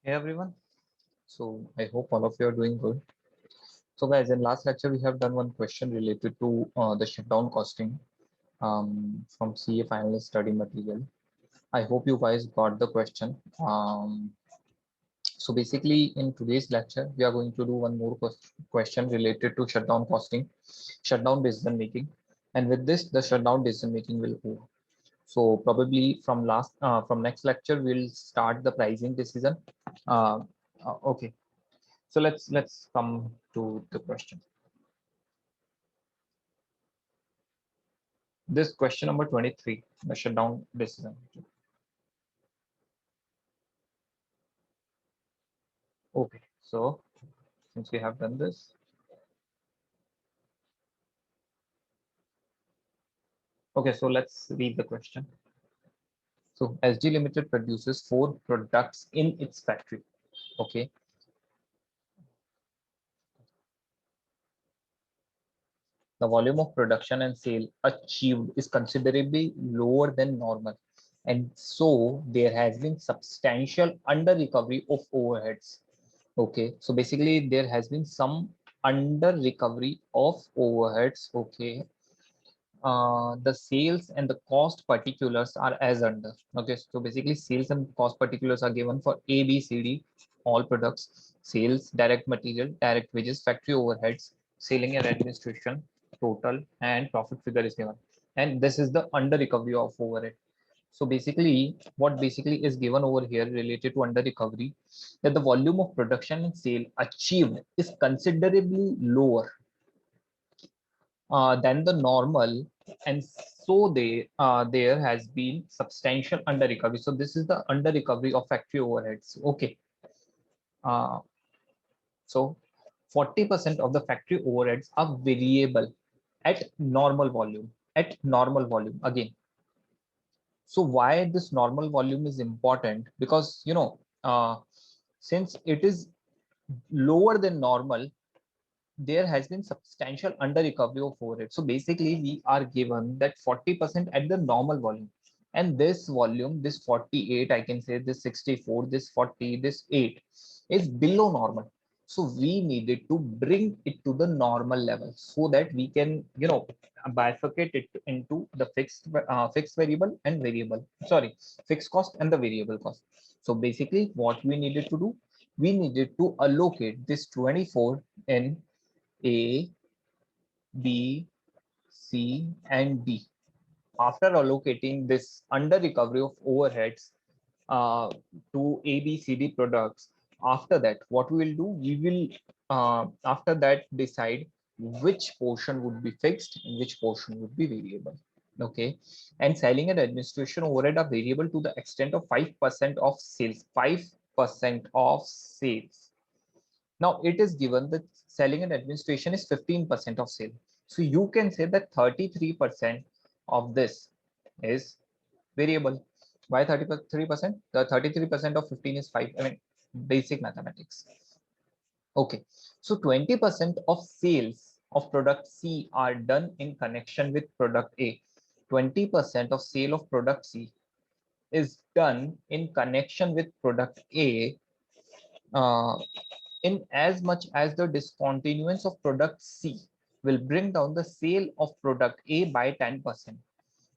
Hey everyone. So I hope all of you are doing good. So guys, in last lecture we have done one question related to the shutdown costing from CA finalist study material. I hope you guys got the question. So basically in today's lecture we are going to do one more question related to shutdown costing, shutdown decision making, and with this the shutdown decision making will over. So probably from next lecture we'll start the pricing decision. Uh, okay. So let's come to the question. This question number 23, the shutdown decision. Okay, so since we have done this, okay, so let's read the question. So SG Limited produces 4 products in its factory. Okay, the volume of production and sale achieved is considerably lower than normal, and so there has been substantial under recovery of overheads. Okay, so basically there has been some under recovery of overheads. Okay, the sales and the cost particulars are as under. Okay, so basically sales and cost particulars are given for A, B, C, D, all products, sales, direct material, direct wages, factory overheads, selling and administration, total, and profit figure is given. And this is the under recovery of overhead. So basically, what basically is given over here related to under recovery, that the volume of production and sale achieved is considerably lower than the normal, and so there has been substantial under recovery. So this is the under recovery of factory overheads. Okay, uh, so 40% of the factory overheads are variable at normal volume. At normal volume again. So why this normal volume is important? Because since it is lower than normal, there has been substantial under recovery of overhead. So basically, we are given that 40% at the normal volume, and this volume, this 48, I can say this 64, this 40, this 8 is below normal. So we needed to bring it to the normal level so that we can, bifurcate it into the fixed variable and variable. Sorry, fixed cost and the variable cost. So basically, what we needed to do, we needed to allocate this 24 in a, B, C, and D. After allocating this under recovery of overheads uh, to A, B, C, D products, after that, what we will do, we will after that decide which portion would be fixed and which portion would be variable. Okay, and selling and administration overhead are variable to the extent of 5% of sales. 5% of sales. Now it is given that selling and administration is 15% of sale. So you can say that 33% of this is variable. Why 33%? The 33% of 15 is 5. I mean, basic mathematics. Okay. So 20% of sales of product C are done in connection with product A. 20% of sale of product C is done in connection with product A, uh, in as much as the discontinuance of product C will bring down the sale of product A by 10%.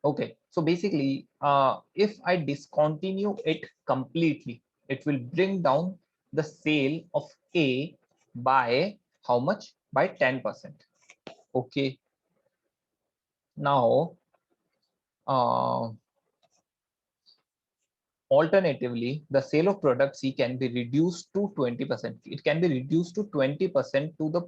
Okay, so basically, if I discontinue it completely, it will bring down the sale of A by how much? By 10%. Okay, now, uh, alternatively, the sale of product C can be reduced to 20%. It can be reduced to 20% to the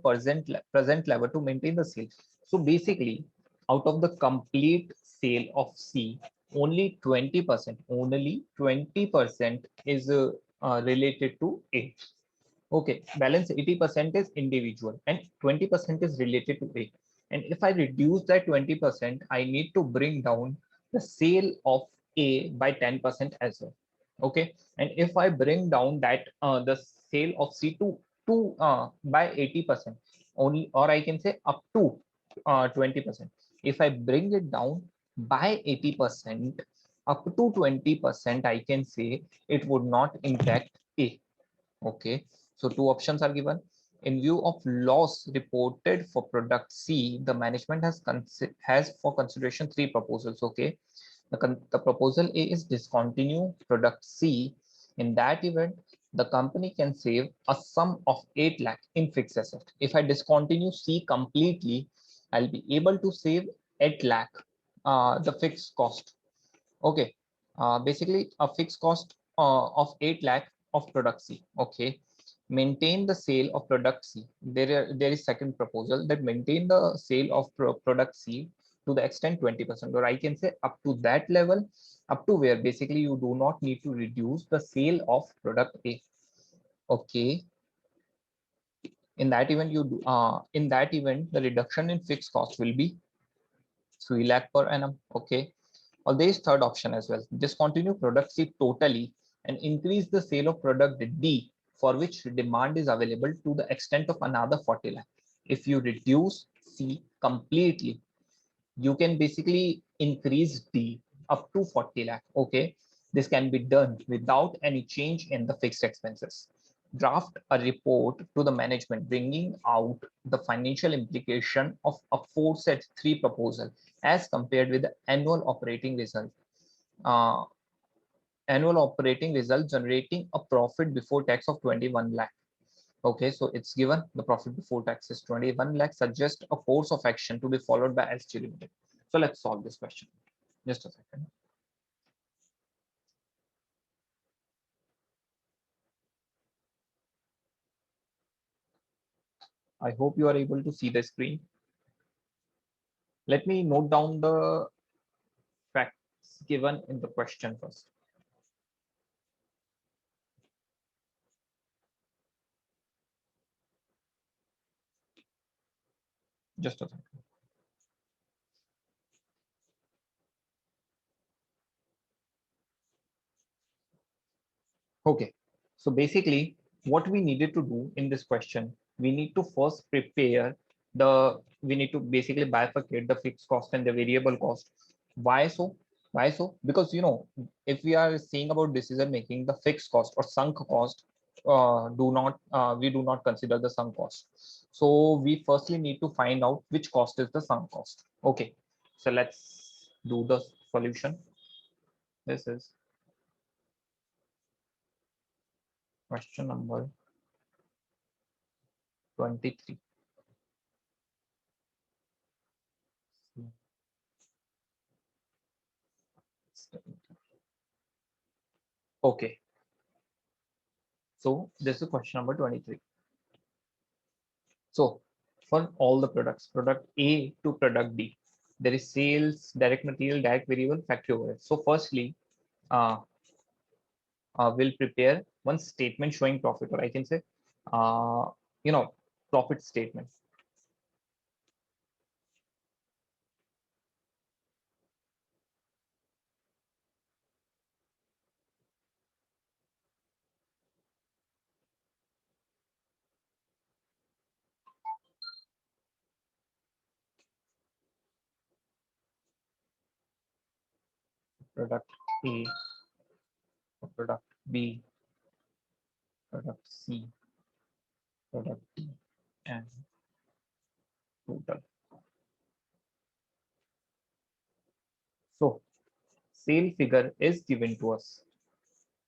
present level to maintain the sale. So basically, out of the complete sale of C, only 20% is related to A. Okay, balance 80% is individual and 20% is related to A. And if I reduce that 20%, I need to bring down the sale of A by 10% as well. Okay, and if I bring down that the sale of C to by 80% only, or I can say up to 20%. If I bring it down by 80%, up to 20%, I can say it would not impact A. Okay, so two options are given. In view of loss reported for product C, the management has for consideration three proposals. Okay, the proposal A is discontinue product C. In that event, the company can save a sum of 8 lakh in fixed asset. If I discontinue C completely, I'll be able to save 8 lakh, the fixed cost. Okay, basically a fixed cost of 8 lakh of product C. Okay, maintain the sale of product C. There is second proposal that maintain the sale of product C to the extent 20%, or I can say up to that level, up to where basically you do not need to reduce the sale of product A. Okay, in that event the reduction in fixed cost will be 3 lakh per annum. Okay, or there is third option as well. Discontinue product C totally and increase the sale of product D for which demand is available to the extent of another 40 lakh. If you reduce C completely, you can basically increase D up to 40 lakh. Okay, this can be done without any change in the fixed expenses. Draft a report to the management bringing out the financial implication of aforesaid three proposal as compared with the uh, annual operating result generating a profit before tax of 21 lakh. Okay, so it's given the profit before tax is 21 lakh. Suggest a course of action to be followed by SG Limited. So let's solve this question. Just a second. I hope you are able to see the screen. Let me note down the facts given in the question first. Just a second. Okay, so basically what we needed to do in this question, we need to first prepare we need to basically bifurcate the fixed cost and the variable cost. Why so? Why so? Because if we are saying about decision making, the fixed cost or sunk cost, we do not consider the sunk cost. So we firstly need to find out which cost is the sunk cost. Okay, so let's do the solution. This is question number 23. Okay, so this is question number 23. So for all the products, product A to product D, there is sales, direct material, direct variable, factory overhead. So firstly, uh, we'll prepare one statement showing profit, or I can say, uh, you know, profit statement. Product A, product B, product C, product D, and total. So sale figure is given to us.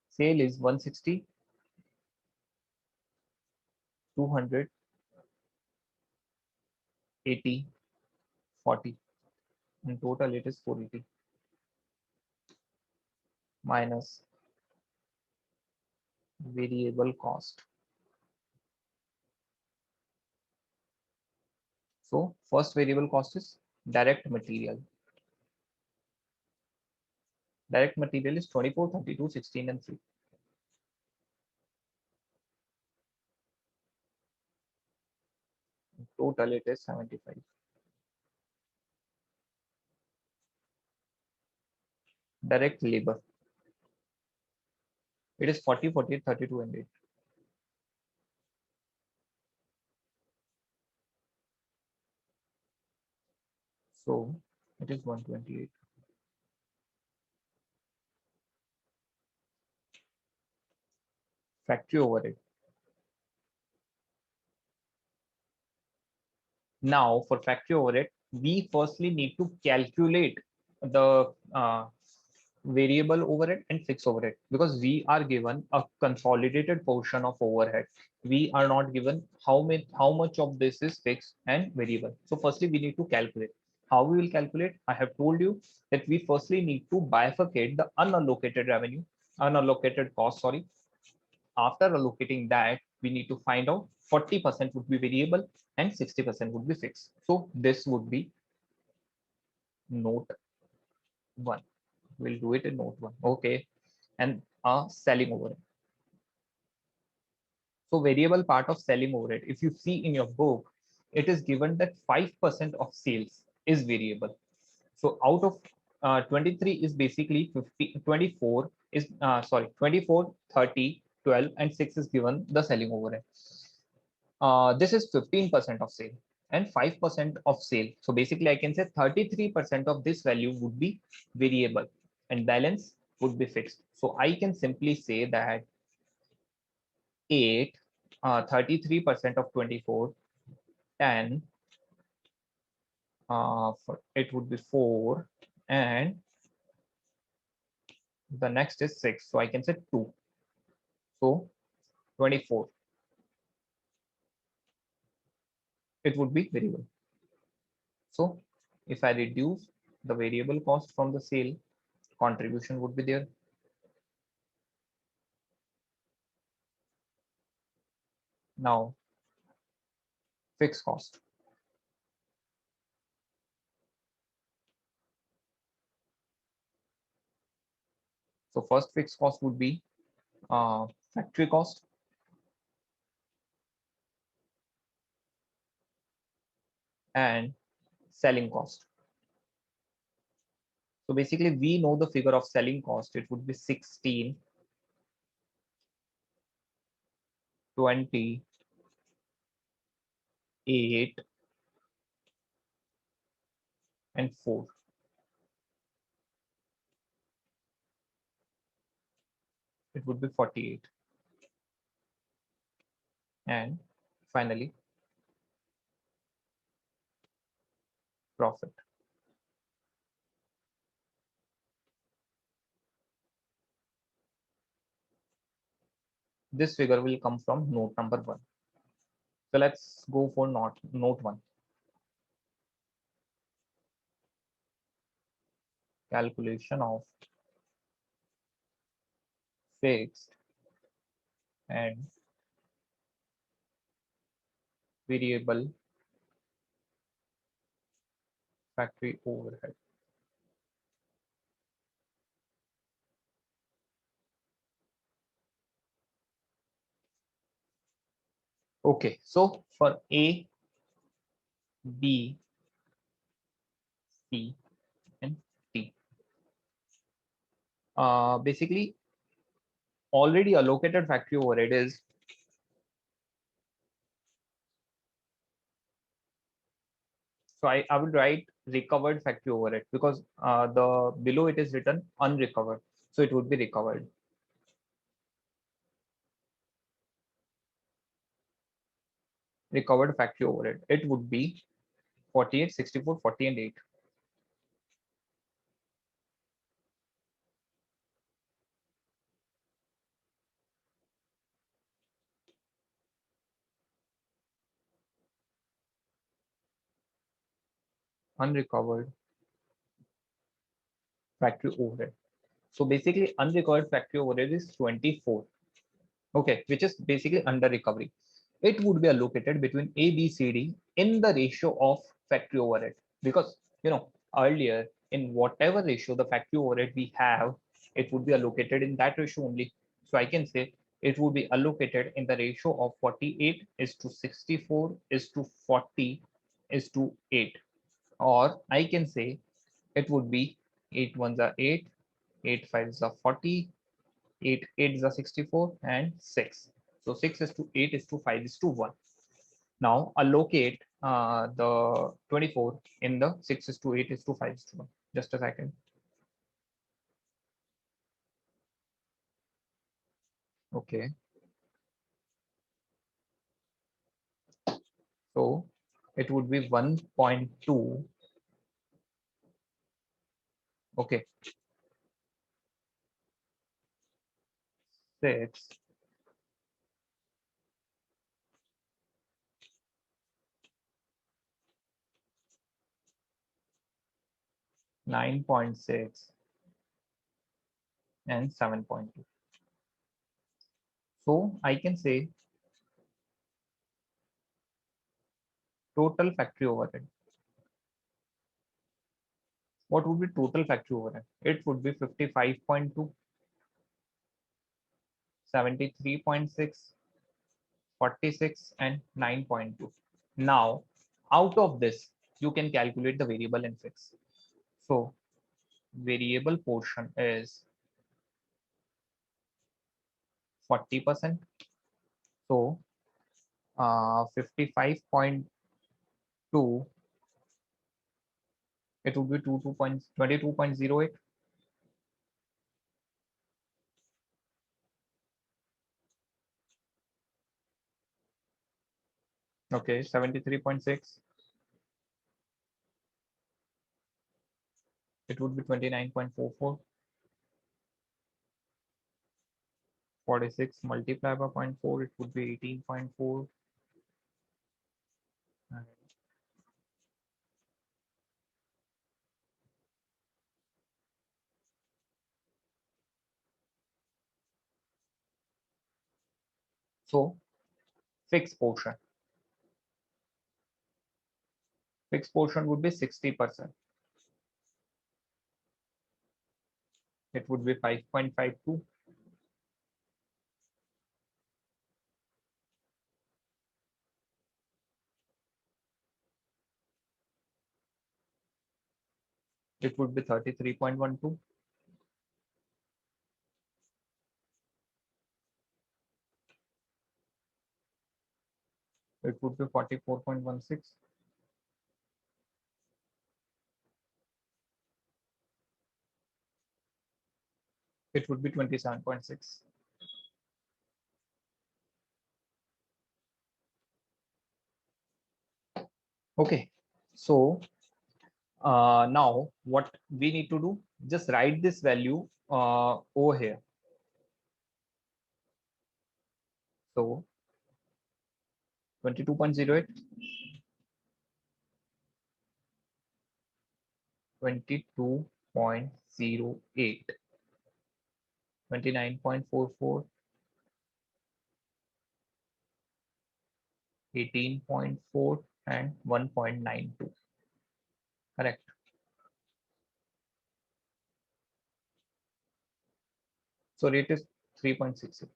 Sale is 160, 200, 80, 40, and total it is 480 minus variable cost. So first variable cost is direct material. Direct material is 24, 32, 16, and 3. Total it is 75. Direct labor. It is 40, 48, 32, and 8. So it is 128. Factory overhead. Now for factory overhead, we firstly need to calculate the variable overhead and fixed overhead, because we are given a consolidated portion of overhead. We are not given how much of this is fixed and variable. So firstly we need to calculate. How we will calculate? I have told you that we firstly need to bifurcate the unallocated revenue, unallocated cost, sorry. After allocating that, we need to find out 40% would be variable and 60% would be fixed. So this would be note 1. We'll do it in note 1. Okay. And selling overhead. So variable part of selling overhead, if you see in your book, it is given that 5% of sales is variable. So out of 23 is basically 50, 24 is, 24, 30, 12, and 6 is given the selling overhead. This is 15% of sale and 5% of sale. So basically I can say 33% of this value would be variable and balance would be fixed. So I can simply say that 8, 33% of 24, 10, it would be 4, and the next is 6. So I can say 2. So 24, it would be variable. So if I reduce the variable cost from the sale, contribution would be there. Now fixed cost. So first fixed cost would be factory cost, and selling cost. So basically we know the figure of selling cost. It would be 16, 20, 8, and 4. It would be 48. And finally, profit. This figure will come from note number 1. So let's go for note 1. Calculation of fixed and variable factory overhead. Okay, so for A, B, C, and D, basically already allocated factory overhead is, so I will write recovered factory overhead, because the below it is written unrecovered. So it would be recovered. Recovered factory overhead. It would be 48, 64, 40, and 8. Unrecovered factory overhead. So basically unrecovered factory overhead is 24. Okay, which is basically under recovery. It would be allocated between A, B, C, D in the ratio of factory overhead, because earlier in whatever ratio the factory overhead we have, it would be allocated in that ratio only. So I can say it would be allocated in the ratio of 48 is to 64 is to 40 is to 8, or I can say it would be 8 ones are 8, 8 fives are 40, 8 eights are 64, and 6. So 6 is to 8 is to 5 is to 1. Now allocate the 24 in the 6 is to 8 is to 5 is to 1. Just a second. Okay. So it would be 1.2. Okay, 6, 9.6, and 7.2. So I can say total factory overhead. What would be total factory overhead? It would be 55.2, 73.6, 46, and 9.2. Now, out of this, you can calculate the variable and fixed. So variable portion is 40%. So 55.2, it would be 22.08. Okay, 73.6, it would be 29.44. 46 multiplied by 0.4, it would be 18.4. So fixed portion would be 60%. It would be 5.52. It would be 33.12. It would be 44.16. It would be 27.6. Okay, so now what we need to do, just write this value over here. So 22.08, 22.08, 29.44, 18.4, and 1.92. Correct. So rate is 3.68.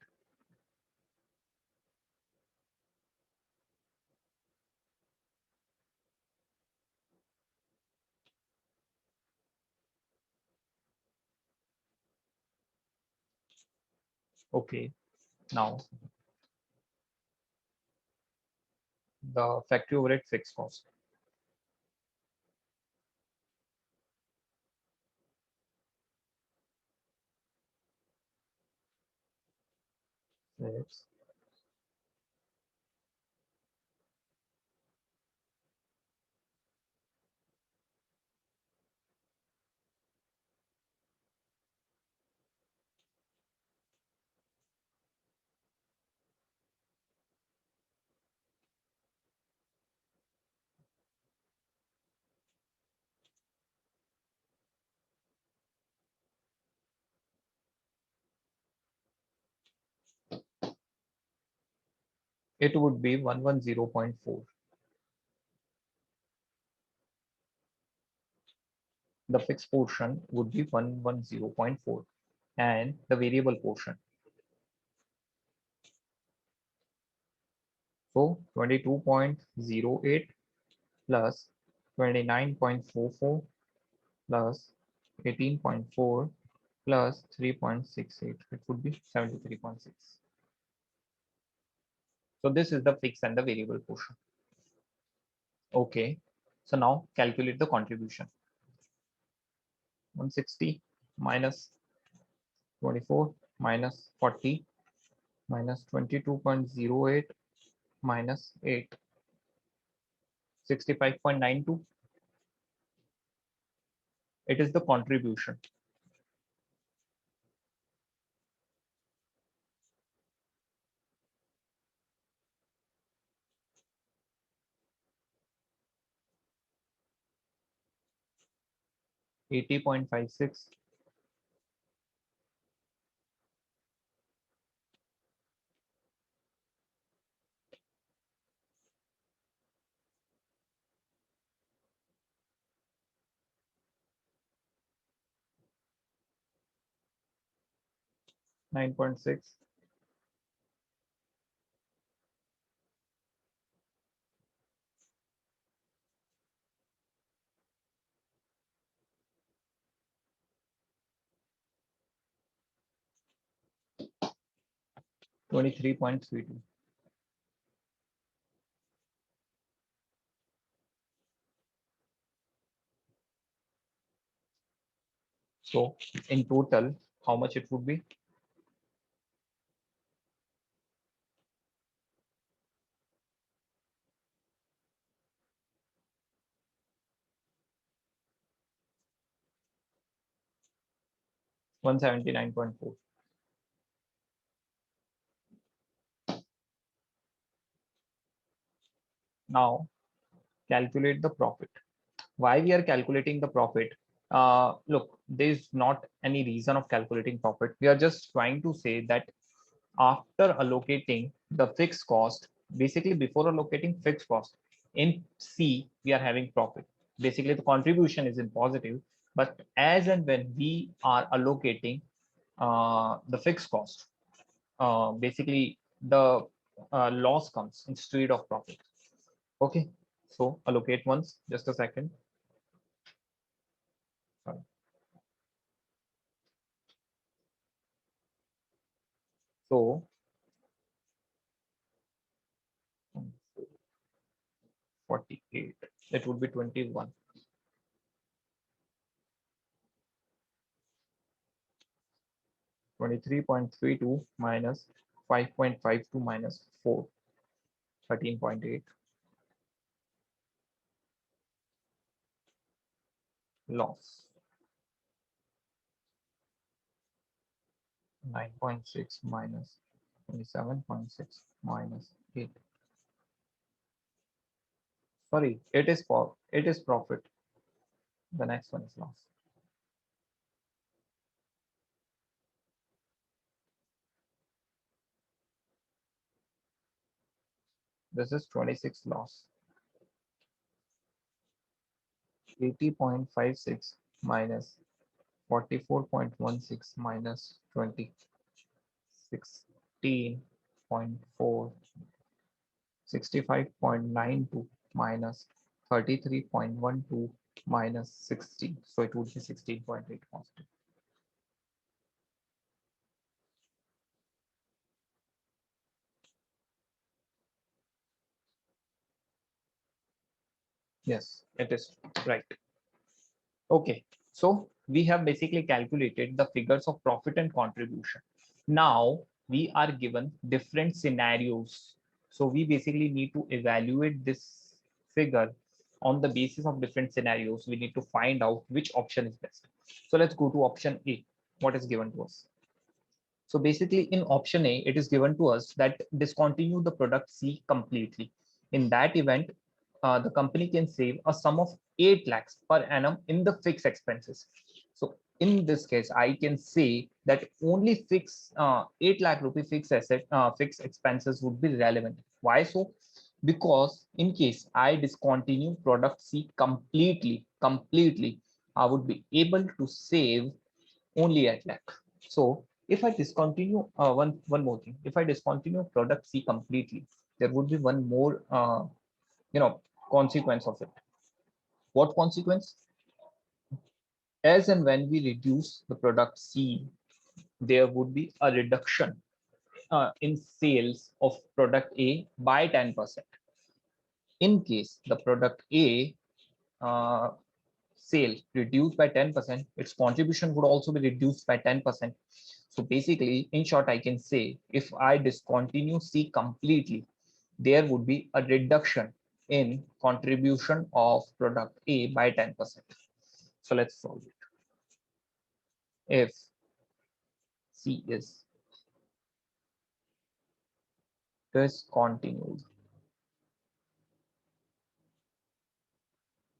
Okay, now the factory overhead fixed cost. Yes. It would be 110.4. The fixed portion would be 110.4, and the variable portion. So 22.08 plus 29.44 plus 18.4 plus 3.68. It would be 73.6. So this is the fixed and the variable portion. Okay. So now calculate the contribution. 160 minus 24 minus 40 minus 22.08 minus 8. 65.92. It is the contribution. 80.56. 9.6. 23.32. So in total, how much it would be? 179.4. Now calculate the profit. Why we are calculating the profit? Look, there is not any reason of calculating profit. We are just trying to say that after allocating the fixed cost, basically before allocating fixed cost, in C, we are having profit. Basically, the contribution is in positive, but as and when we are allocating the fixed cost, basically the loss comes instead of profit. Okay, so allocate once, just a second. Sorry. So 48, it would be 21. 23.32 minus 5.52 minus 4, 13.8. Loss 9.6 minus 27.6 minus 8. Sorry, it is profit. The next one is loss. This is 26 loss. 80.56 minus 44.16 minus 20. 16.4. 65.92 minus 33.12 minus 60. So it would be 16.8 constant. Yes, it is right. Okay, so we have basically calculated the figures of profit and contribution. Now we are given different scenarios. So we basically need to evaluate this figure on the basis of different scenarios. We need to find out which option is best. So let's go to option A. What is given to us? So basically in option A, it is given to us that discontinue the product C completely. In that event, the company can save a sum of 8 lakhs per annum in the fixed expenses. So in this case, I can say that only 8 lakh rupee fixed expenses would be relevant. Why so? Because in case I discontinue product C completely, I would be able to save only 8 lakh. So if I discontinue one more thing, if I discontinue product C completely, there would be one more consequence of it. What consequence? As and when we reduce the product C, there would be a reduction in sales of product A by 10%. In case the product A uh, sale reduced by 10%, its contribution would also be reduced by 10%. So basically, in short, I can say if I discontinue C completely, there would be a reduction in contribution of product A by 10%. So let's solve it. If C is discontinued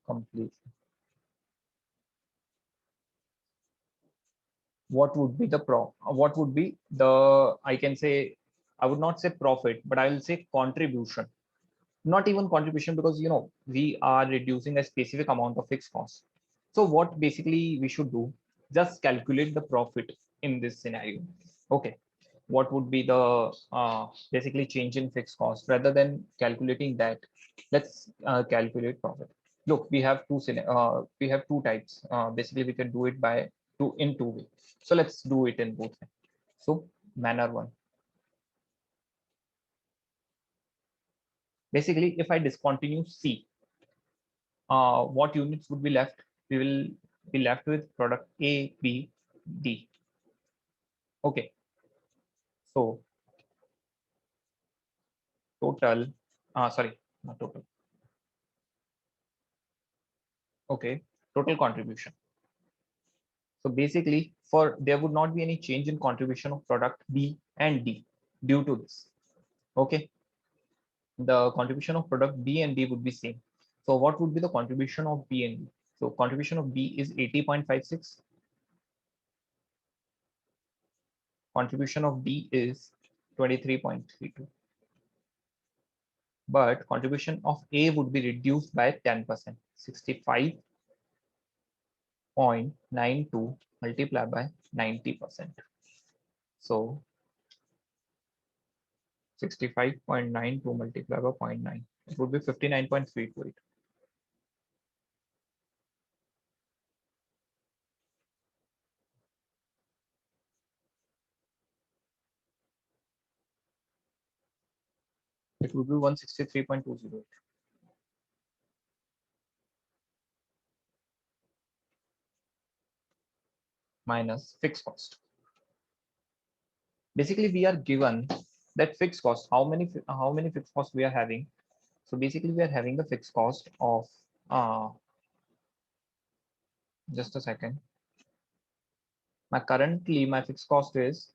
completely, what would be the what would be the, I can say, I would not say profit, but I will say contribution. Not even contribution, because we are reducing a specific amount of fixed cost. So what basically we should do, just calculate the profit in this scenario. Okay, what would be the basically change in fixed cost? Rather than calculating that, let's calculate profit. Look, we have two types. Basically we can do it by two ways. So let's do it in both ways. So manner one, basically if I discontinue C, what units would be left? We will be left with product A, B, D. Okay, so total, sorry, not total. Okay, total contribution. So basically, for there would not be any change in contribution of product B and D due to this. Okay, the contribution of product B and D would be same. So what would be the contribution of B and D? So contribution of B is 80.56. Contribution of D is 23.32. But contribution of A would be reduced by 10%, 65.92 multiplied by 90%. So 65.92 multiplied by 0.9, it would be 59.328. It would be 163.208 minus fixed cost. Basically, we are given that fixed cost, how many fixed costs we are having. So basically, we are having the fixed cost of just a second. My fixed cost is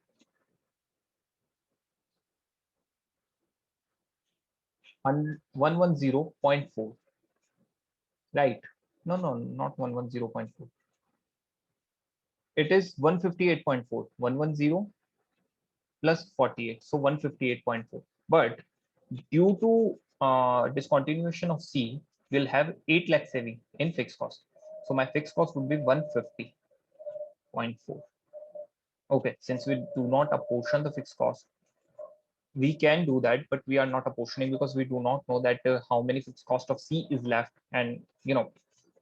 110.4, right? No, no, not 110.4. It is 158.4. 110 plus 48, so 158.4. But due to discontinuation of C, we'll have 8 lakh saving in fixed cost. So my fixed cost would be 150.4. Okay, since we do not apportion the fixed cost, we can do that, but we are not apportioning because we do not know that how many fixed cost of C is left, and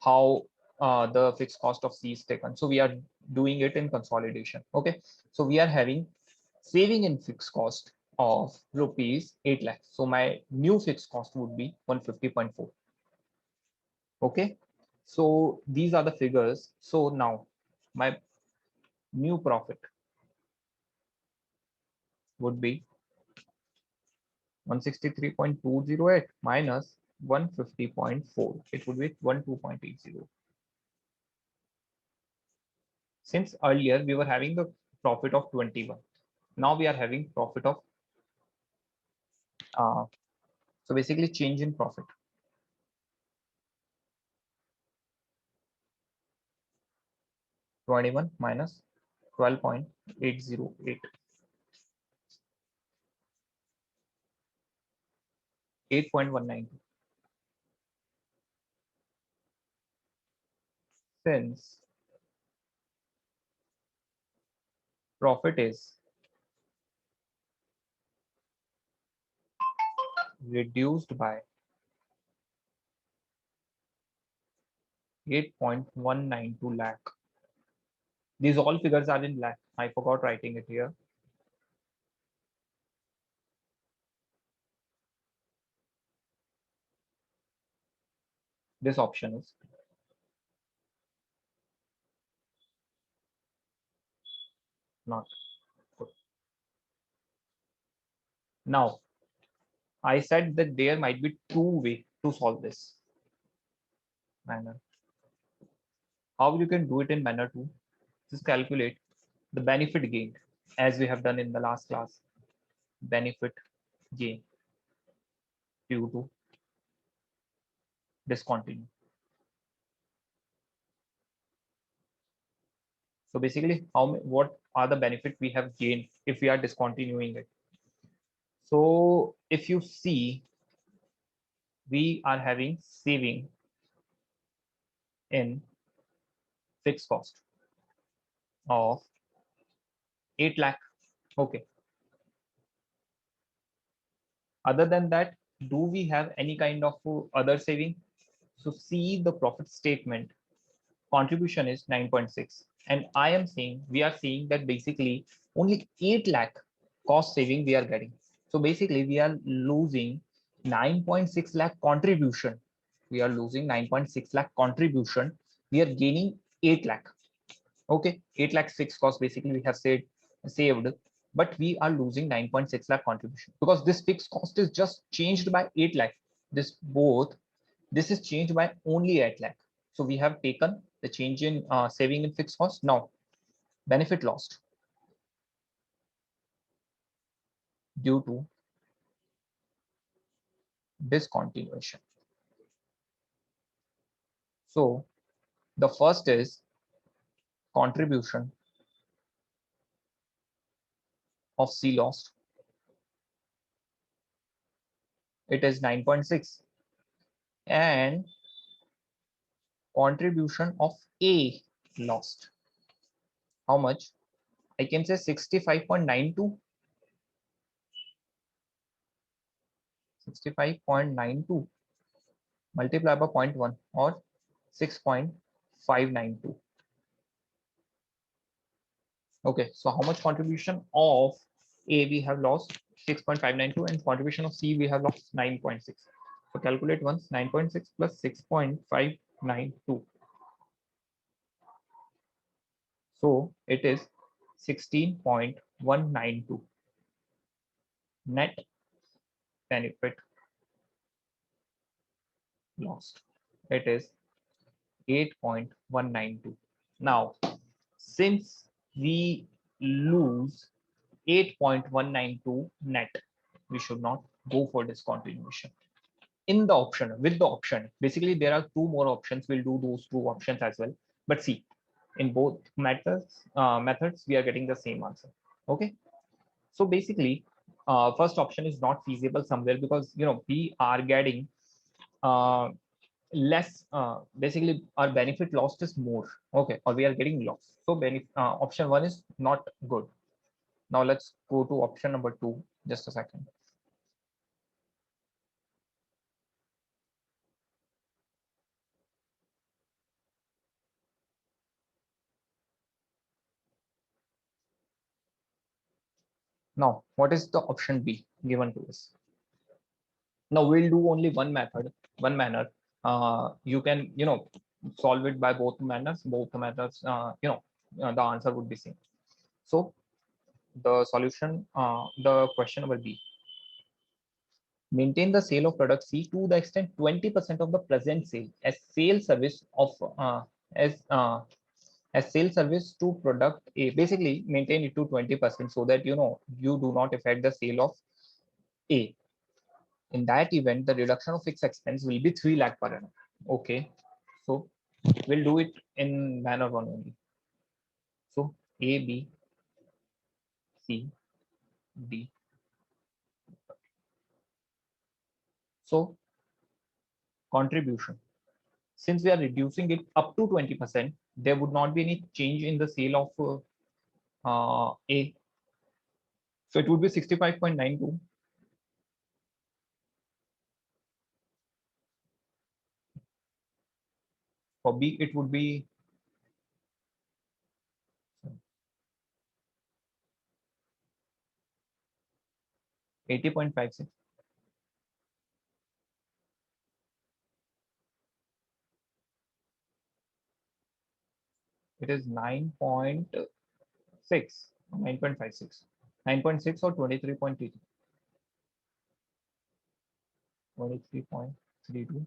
how the fixed cost of C is taken. So we are doing it in consolidation. Okay, so we are having saving in fixed cost of rupees 8 lakhs. So my new fixed cost would be 150.4. Okay, so these are the figures. So now my new profit would be 163.208 minus 150.4. It would be 12.80. Since earlier we were having the profit of 21, now we are having profit of so basically change in profit. 21 minus 12.808, 8.192. Since profit is reduced by 8.192 lakh. These all figures are in lakh. I forgot writing it here. This option is not good. Now, I said that there might be two to solve this manner. How you can do it in manner 2? Just calculate the benefit gained as we have done in the last class. Benefit gain due to discontinue. So basically, what are the benefits we have gained if we are discontinuing it? So if you see, we are having saving in fixed cost of 8 lakh. Okay. Other than that, do we have any kind of other saving? So see the profit statement, contribution is 9.6. And I am saying, we are seeing that basically only 8 lakh cost saving we are getting. So basically we are losing 9.6 lakh contribution. We are losing 9.6 lakh contribution. We are gaining 8 lakh. Okay, 8 lakh fixed cost basically we have saved, but we are losing 9.6 lakh contribution because this fixed cost is just changed by 8 lakh. This is changed by only 8 lakh. So we have taken the change in saving in fixed cost. Now, benefit lost due to discontinuation. So the first is contribution of C lost. It is 9.6, and contribution of A lost. How much? I can say 65.92. 65.92 multiplied by 0.1 or 6.592. Okay, so how much contribution of A we have lost? 6.592, and contribution of C we have lost 9.6. So calculate once, 9.6 plus 6.592. So it is 16.192 net benefit lost. It is 8.192. Now, since we lose 8.192 net, we should not go for discontinuation. In the option, with the option, basically there are two more options. We'll do those two options as well. But see, in both methods, we are getting the same answer. Okay. So basically, first option is not feasible somewhere because we are getting less. Basically, our benefit lost is more. Okay, or we are getting loss. So option one is not good. Now let's go to option number 2. Just a second. Now, what is the option B given to us? Now we'll do only one method, one manner. You can, solve it by both manners. Both methods, the answer would be same. So the solution, the question number B. Maintain the sale of product C to the extent 20% of the present sale as sale service of as uh, as sale service to product A. Basically, maintain it to 20% so that you do not affect the sale of A. In that event, the reduction of fixed expense will be 3 lakh per annum. Okay, so we'll do it in manner one only. So A, B, C, D. So contribution. Since we are reducing it up to 20%, there would not be any change in the sale of A. So it would be 65.92. For B, it would be 80.56. It is 9.6, 9.56, 9.6 or 23.3. 23.3. 9.32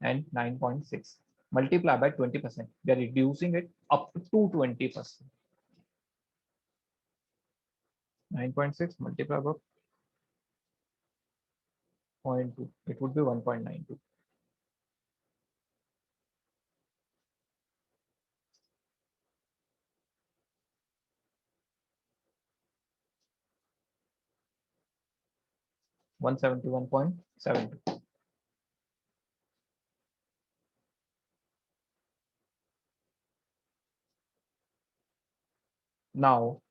and 9.6 multiply by 20%. We are reducing it up to 20%. 9.6 multiplied by 0.2, it would be 1.92. 171.72. Now,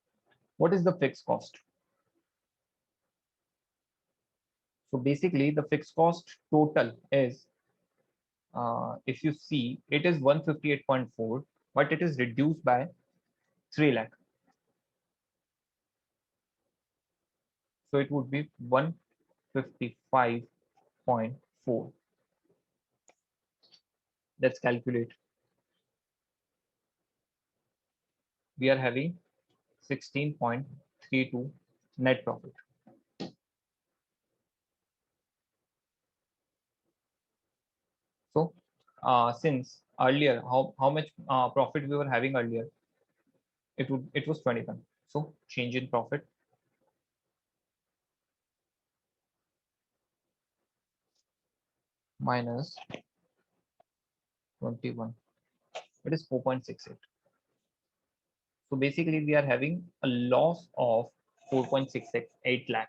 what is the fixed cost? So basically, the fixed cost total is, if you see, it is 158.4, but it is reduced by 3 lakh. So it would be 155.4. Let's calculate. We are having 16.32 net profit. So since earlier, how much profit we were having earlier? It was 21. So change in profit minus 21. It is 4.68. So basically, we are having a loss of 4.68 lakh.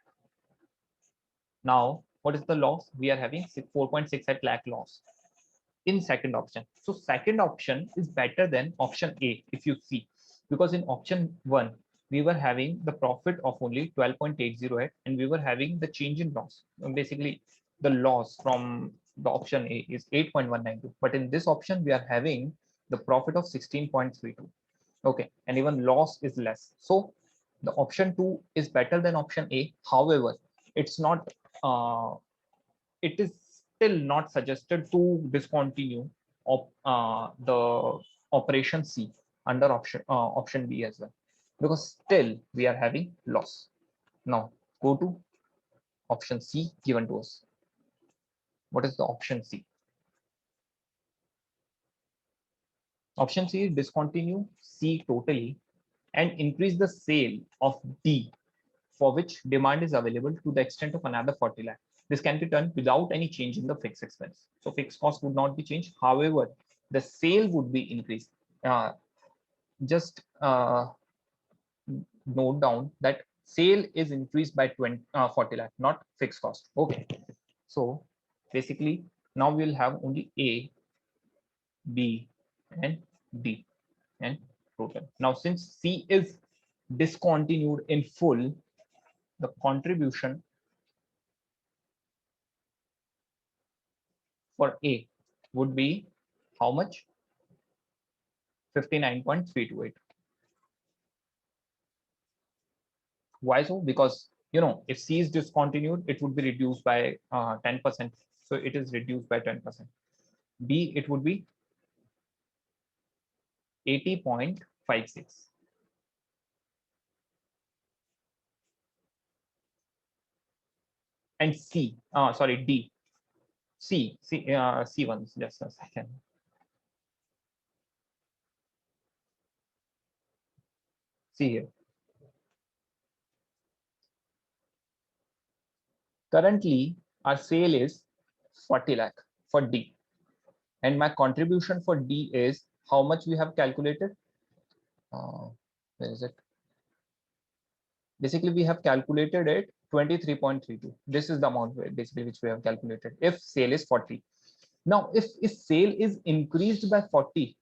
Now, what is the loss? We are having 4.68 lakh loss in second option. So second option is better than option A, if you see, because in option 1, we were having the profit of only 12.808 and we were having the change in loss. Basically, the loss from the option A is 8.192. But in this option, we are having the profit of 16.32. Okay, and even loss is less. So the option 2 is better than option A. However, it's not it is still not suggested to discontinue the operation C under option B as well, because still we are having loss. Now go to option C given to us. What is the option C? Option C is discontinue C totally and increase the sale of D, for which demand is available to the extent of another 40 lakh. This can be done without any change in the fixed expense. So fixed cost would not be changed. However, the sale would be increased. Just note down that sale is increased by 40 lakh, not fixed cost. Okay. So basically, now we'll have only A, B, and D and total. Now, since C is discontinued in full, the contribution for A would be how much? 59.328. Why so? Because if C is discontinued, it would be reduced by 10%. So it is reduced by 10%. B, it would be 80.56. And C, sorry, D. C1, just a second. See here. Currently, our sale is 40 lakh for D. And my contribution for D is how much we have calculated? Where is it? Basically, we have calculated it 23.32. This is the amount basically which we have calculated if sale is 40. Now, if sale is increased by 40,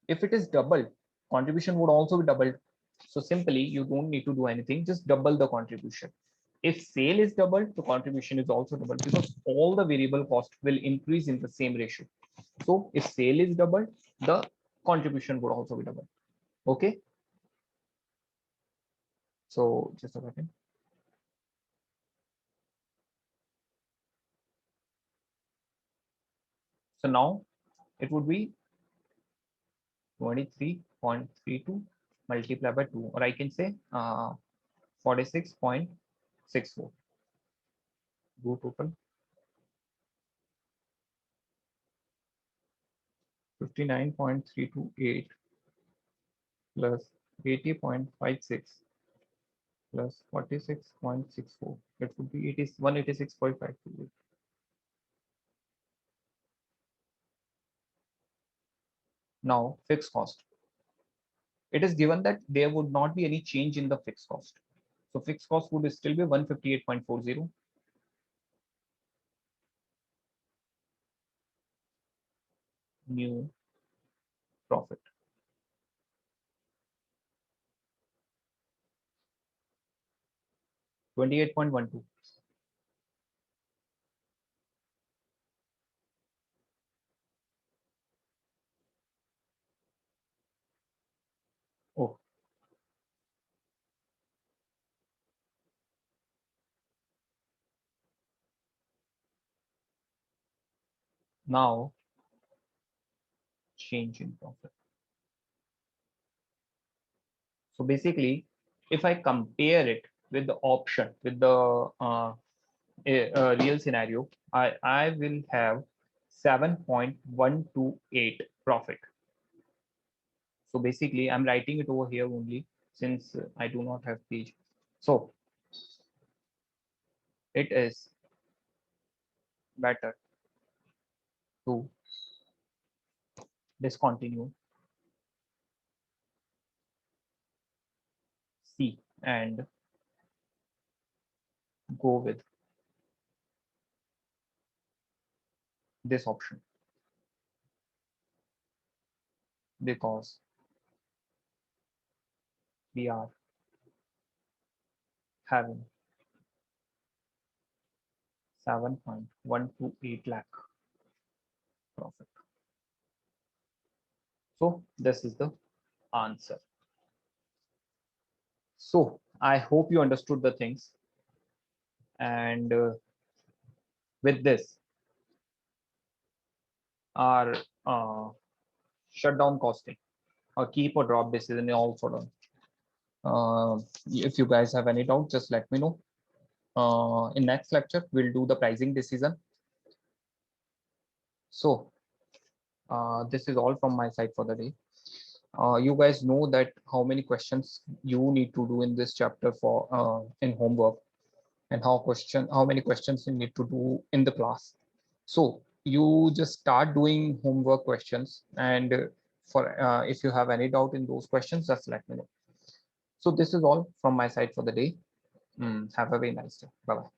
if it is doubled, contribution would also be doubled. So simply, you don't need to do anything, just double the contribution. If sale is doubled, the contribution is also doubled because all the variable cost will increase in the same ratio. So if sale is doubled, the contribution would also be doubled. Okay. So just a second. So now it would be 23.32 multiplied by 2, or I can say 46.64. Do total. 59.328 plus 80.56 plus 46.64. It would be 186.528. Now, fixed cost. It is given that there would not be any change in the fixed cost. So fixed cost would still be 158.40. New profit. 28.12. Oh, now change in profit. So basically, if I compare it with the option, with the real scenario, I will have 7.128 profit. So basically, I'm writing it over here only since I do not have page. So it is better to discontinue C and go with this option because we are having 7.128 lakh profit. So this is the answer. So I hope you understood the things. And with this, our shutdown costing or keep or drop decision is also done. If you guys have any doubt, just let me know. In next lecture, we'll do the pricing decision. So this is all from my side for the day. You guys know that how many questions you need to do in this chapter for in homework, and how many questions you need to do in the class. So you just start doing homework questions, and for if you have any doubt in those questions, just let me know. So this is all from my side for the day. Have a very nice day. Bye bye.